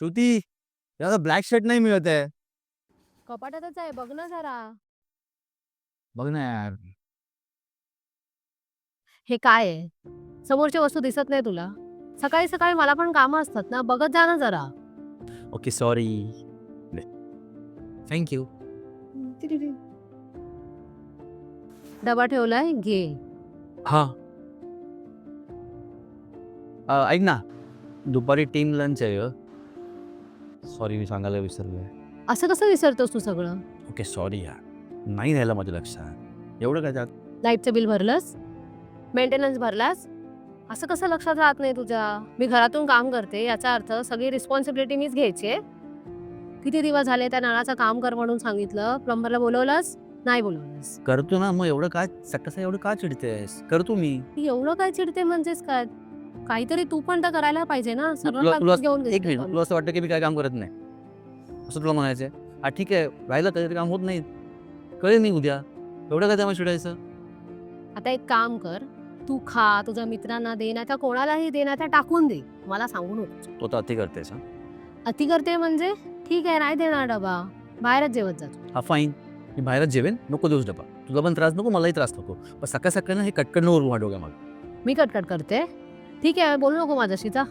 श्रुती, याला black shirt नाही मिळत आहे. कपाटातच आहे, बघ ना जरा. बघ ना यार. हे काय आहे? समोरच्या वस्तू दिसत नाही तुला? सकाळी सकाळी मला पण कामं असतात ना, बघत जा ना जरा. Okay sorry. थँक्यू. डबा ठेवलाय, घे. हा. ऐक ना, दुपारी टीम लंच आहे ग. सॉरी, मी सांगायला विसरलोय. असं कसं विसरतोस तू सगळं? ओके सॉरी यार, नाही राहिलं माझ्या लक्षात. एवढं काय त्यात? लाईटचं बिल भरलंस? मेंटेनन्स भरलास? असं कसं लक्षात राहत नाही तुझ्या? मी घरातून काम करते, याचा अर्थ सगळी रिस्पॉन्सिबिलिटी मीच घ्यायची आहे. किती दिवस झाले त्या नळाचं काम कर म्हणून सांगितलं, प्लंबरला बोलवलंस? नाही बोलवलंस. करतो ना, मग एवढं काय कसं एवढं का चिडतेस? करतो मी. एवढं काय चिडते म्हणजेच काय? काहीतरी तू पण तर करायला पाहिजे ना. सगळं तुला तुला काम घेऊन एक मिनिट, घेतलं. तुला असं वाटतं की मी काय काम करत नाही, असं तुला म्हणायचंय? हा ठीक आहे, राहिलं कधीतरी काम होत नाही, कळेल नाही उद्या. एवढं काय त्यामुळे चिडायचं? आता एक काम कर, तू खा, तुझ्या मित्रांना दे, नाही तर कोणालाही दे, नाही तर टाकून दे. मला सांगू नको. तो तर अति करतेस. हा अति करते म्हणजे? ठीक आहे, नाही देणार डबा, बाहेरच जेवत जातो. हा फाईन, मी बाहेरच जेवेन, नको देऊस डबा. तुला पण त्रास नको, मलाही त्रास नको. पण सकाळ सकाळी ना हे कटकट नको डोक्या मग. मी कटकट करते? ठीक आहे, बोलू नको माझ्याशी, जा.